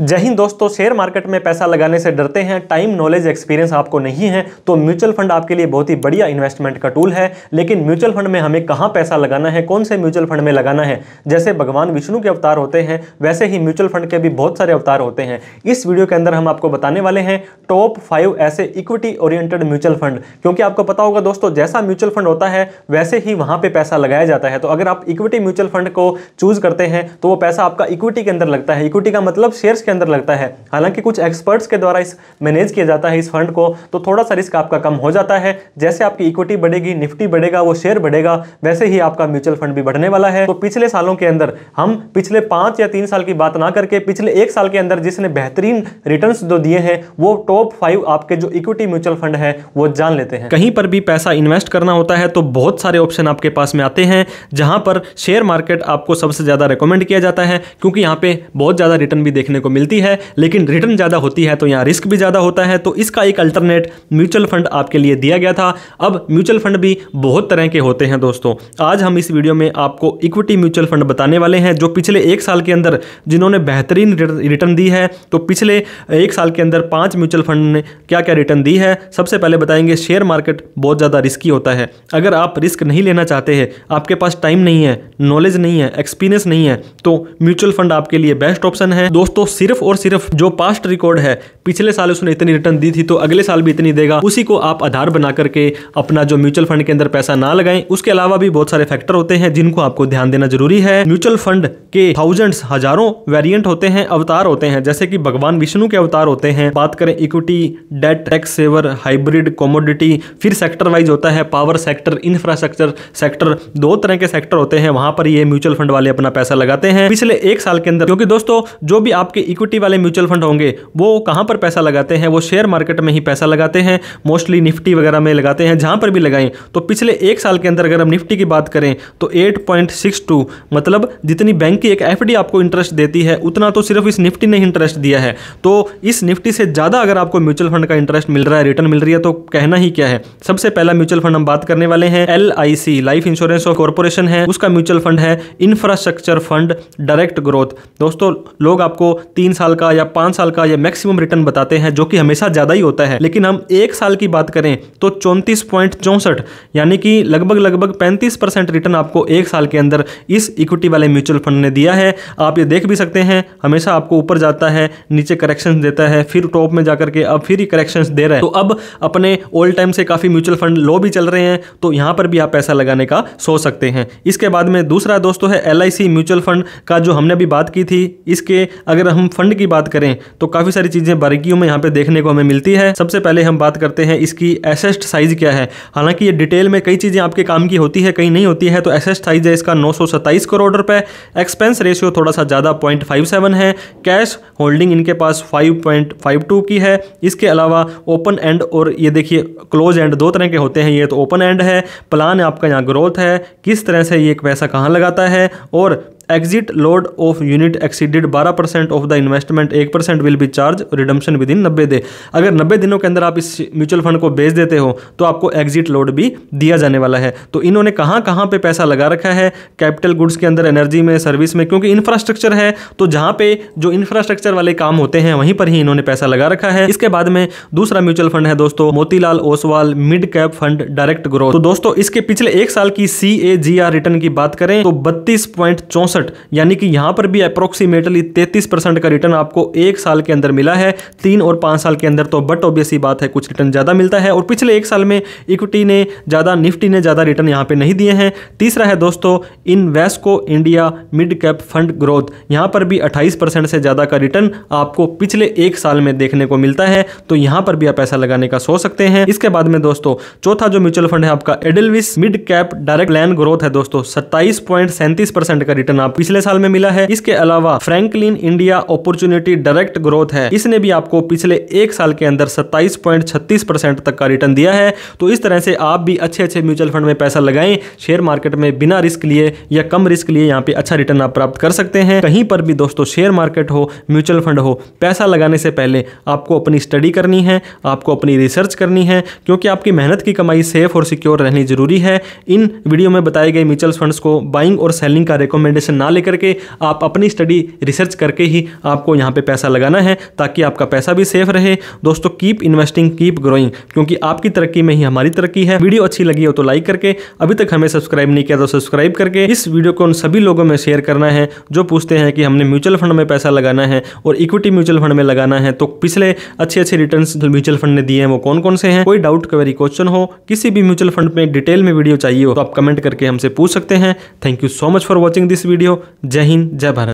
जय हिंद दोस्तों, share market में पैसा लगाने से डरते हैं, टाइम नॉलेज एक्सपीरियंस आपको नहीं है तो म्यूचुअल फंड आपके लिए बहुत ही बढ़िया इन्वेस्टमेंट का टूल है। लेकिन म्यूचुअल फंड में हमें कहां पैसा लगाना है, कौन से म्यूचुअल फंड में लगाना है। जैसे भगवान विष्णु के अवतार होते हैं वैसे ही म्यूचुअल फंड के भी बहुत सारे अवतार होते हैं। इस वीडियो के अंदर हम आपको बताने वाले हैं टॉप 5 ऐसे इक्विटी ओरिएंटेड म्यूचुअल फंड। क्योंकि आपको पता होगा दोस्तों, जैसा म्यूचुअल फंड होता है वैसे ही वहां पे पैसा लगाया जाता है। तो अगर आप इक्विटी म्यूचुअल फंड को चूज करते हैं तो वो पैसा आपका इक्विटी के अंदर लगता है। इक्विटी का मतलब शेयर्स के अंदर लगता है। हालांकि कुछ एक्सपर्ट्स के द्वारा इस मैनेज किया जाता है इस फंड को, तो थोड़ा सा रिस्क आपका कम हो जाता है। जैसे आपकी इक्विटी बढ़ेगी, निफ्टी बढ़ेगा, वो शेयर बढ़ेगा, वैसे ही आपका म्यूचुअल फंड भी बढ़ने वाला है। तो पिछले सालों के अंदर हम पिछले 5 या 3 साल की बात ना करके पिछले 1 साल के अंदर जिसने बेहतरीन रिटर्न्स जो दिए हैं वो टॉप 5 आपके जो इक्विटी म्यूचुअल फंड है वो जान लेते हैं। कहीं पर भी पैसा इन्वेस्ट करना होता है तो बहुत सारे ऑप्शन आपके पास में आते हैं, जहां पर शेयर मार्केट आपको सबसे ज्यादा रिकमेंड किया जाता है क्योंकि यहां पे बहुत ज्यादा रिटर्न भी देखने को मिलती है। लेकिन रिटर्न ज्यादा होती है तो यहाँ रिस्क भी ज्यादा होता है, तो इसका एक अल्टरनेट म्यूचुअल फंड आपके लिए दिया गया था। अब म्यूचुअल फंड भी बहुत तरह के होते हैं दोस्तों। आज हम इस वीडियो में आपको इक्विटी म्यूचुअल फंड बताने वाले हैं जो पिछले 1 साल के अंदर जिन्होंने बेहतरीन रिटर्न दी है। तो पिछले 1 साल के अंदर 5 म्यूचुअल फंड ने क्या क्या रिटर्न दी है। सबसे पहले बताएंगे, शेयर मार्केट बहुत ज्यादा रिस्की होता है। अगर आप रिस्क नहीं लेना चाहते हैं, आपके पास टाइम नहीं है, नॉलेज नहीं है, एक्सपीरियंस नहीं है, तो म्यूचुअल फंड आपके लिए बेस्ट ऑप्शन है दोस्तों। सिर्फ और सिर्फ जो पास्ट रिकॉर्ड है, पिछले साल उसने इतनी रिटर्न दी थी तो अगले साल भी इतनी देगा, उसी को आप आधार बना करके अपना जो म्यूचुअल फंड के अंदर पैसा ना लगाएं। उसके अलावा भी बहुत सारे फैक्टर होते हैं जिनको आपको ध्यान देना जरूरी है। म्यूचुअल फंड के थाउजेंड्स, हजारों वेरिएंट होते हैं, अवतार होते हैं, जैसे कि भगवान विष्णु के अवतार होते हैं। बात करें equity, debt, tax saver, hybrid, commodity, फिर सेक्टर वाइज होता है पावर सेक्टर, इंफ्रास्ट्रक्चर सेक्टर, 2 तरह के सेक्टर होते हैं। वहां पर ये म्यूचुअल फंड वाले अपना पैसा लगाते हैं पिछले 1 साल के अंदर। क्योंकि दोस्तों जो भी आपके इक्विटी वाले म्यूचुअल फंड होंगे वो कहां पर पैसा लगाते हैं, वो शेयर मार्केट में ही पैसा लगाते हैं, मोस्टली निफ्टी वगैरह में लगाते हैं। जहां पर भी लगाएं तो पिछले 1 साल के अंदर अगर हम निफ्टी की बात करें तो 8.62, मतलब जितनी बैंक की एक एफडी आपको इंटरेस्ट देती है उतना तो सिर्फ इस निफ्टी ने इंटरेस्ट दिया है। तो इस निफ्टी से ज्यादा अगर आपको म्यूचुअल फंड का इंटरेस्ट मिल रहा है, रिटर्न मिल रही है, तो कहना ही क्या है। सबसे पहला म्यूचुअल फंड हम बात करने वाले हैं LIC, लाइफ इंश्योरेंस कॉर्पोरेशन है, उसका म्यूचुअल फंड है इंफ्रास्ट्रक्चर फंड डायरेक्ट ग्रोथ। दोस्तों लोग आपको 3 साल का या 5 साल का या मैक्सिमम रिटर्न बताते हैं जो कि हमेशा ज्यादा ही होता है। लेकिन हम 1 साल की बात करें तो 34.64, यानी कि लगभग 35% रिटर्न आपको 1 साल के अंदर इस इक्विटी वाले म्यूचुअल फंड ने दिया है। आप ये देख भी सकते हैं, हमेशा आपको ऊपर जाता है, नीचे करेक्शंस देता है, फिर टॉप में जाकर के अब फिर ही करेक्शंस दे रहा है। तो अब अपने ऑल टाइम से काफी म्यूचुअल फंड लो भी चल रहे हैं, तो यहां पर भी आप पैसा लगाने का सोच सकते हैं। इसके बाद में दूसरा दोस्तों है LIC म्यूचुअल फंड का, जो हमने अभी बात की थी। इसके अगर हम फंड की बात करें तो काफी सारी चीजें बारीकियों में यहाँ पे देखने को हमें मिलती है। सबसे पहले हम बात करते हैं इसकी एसेट साइज क्या है। हालांकि ये डिटेल में कई चीजें आपके काम की होती है, कई नहीं होती है। तो एसेट साइज है इसका 927 करोड़ रुपए। एक्सपेंस रेशियो थोड़ा सा ज्यादा 0.57 है। कैश होल्डिंग इनके पास 5.52 की है। इसके अलावा ओपन एंड और ये देखिए क्लोज एंड 2 तरह के होते हैं। ये तो ओपन एंड है। प्लान आपका यहाँ ग्रोथ है, किस तरह से ये पैसा कहाँ लगाता है। और exit load of unit exceeded 12% of the investment, 1% will be charge, redemption with in 90 day. अगर 90 दिनों के अंदर आप इस म्यूचुअल फंड को बेच देते हो तो आपको एग्जिट लोड भी दिया जाने वाला है। तो इन्होंने कहाँ कहाँ पे पैसा लगा रखा है, कैपिटल गुड्स के अंदर, एनर्जी में, सर्विस में, क्योंकि इंफ्रास्ट्रक्चर है तो जहाँ पे जो इंफ्रास्ट्रक्चर वाले काम होते हैं वहीं पर ही इन्होंने पैसा लगा रखा है। इसके बाद में दूसरा म्यूचुअल फंड है दोस्तों Motilal Oswal mid cap fund direct growth. तो दोस्तों इसके पिछले 1 साल की CAGR रिटर्न की बात करें तो 32.64, यानी कि यहां पर भी अप्रोक्सीमेटली 33% का रिटर्न आपको 1 साल के अंदर मिला है। 3 और 5 साल के अंदर तो बट ऑब्वियस ही बात है कुछ रिटर्न ज्यादा मिलता है। और पिछले 1 साल में इक्विटी ने ज्यादा, निफ्टी ने ज्यादा रिटर्न यहां पे नहीं दिए हैं। तीसरा है दोस्तों Invesco India mid cap fund growth. यहां पर भी 28% से ज्यादा का रिटर्न आपको पिछले 1 साल में देखने को मिलता है। तो यहां पर भी आप पैसा लगाने का सोच सकते हैं। इसके बाद में दोस्तों चौथा जो म्यूचुअल फंड है आपका एडेलविस मिड कैप डायरेक्ट लैंड ग्रोथ है दोस्तों। 27.37% का रिटर्न आप पिछले साल में मिला है। इसके अलावा Franklin India opportunity direct growth है, इसने भी आपको पिछले 1 साल के अंदर 27.36% तक का रिटर्न दिया है। तो इस तरह से आप भी अच्छे म्यूचुअल फंड में पैसा लगाएं, शेयर मार्केट में बिना रिस्क लिए या कम रिस्क लिए यहाँ पे अच्छा रिटर्न आप प्राप्त कर सकते हैं। कहीं पर भी दोस्तों शेयर मार्केट हो, म्यूचुअल फंड हो, पैसा लगाने से पहले आपको अपनी स्टडी करनी है, आपको अपनी रिसर्च करनी है, क्योंकि आपकी मेहनत की कमाई सेफ और सिक्योर रहनी जरूरी है। इन वीडियो में बताए गए म्यूचुअल फंड्स को बाइंग और सेलिंग का रिकमेंडेशन टेंशन ना लेकर के आप अपनी स्टडी रिसर्च करके ही आपको यहाँ पे पैसा लगाना है, ताकि आपका पैसा भी सेफ रहे। दोस्तों कीप इन्वेस्टिंग, कीप ग्रोइंग, क्योंकि आपकी तरक्की में ही हमारी तरक्की है। वीडियो अच्छी लगी हो तो लाइक करके, अभी तक हमें सब्सक्राइब नहीं किया तो सब्सक्राइब करके इस वीडियो को उन सभी लोगों में शेयर करना है जो पूछते हैं कि हमने म्यूचुअल फंड में पैसा लगाना है और इक्विटी म्यूचुअल फंड में लगाना है, तो पिछले अच्छे रिटर्न्स जो म्यूचुअल फंड ने दिए हैं वो कौन कौन से हैं। कोई डाउट क्वेरी क्वेश्चन हो, किसी भी म्यूचुअल फंड में डिटेल में वीडियो चाहिए हो तो आप कमेंट करके हमसे पूछ सकते हैं। Thank you so much for watching this video. जय हिंद, जय भारत।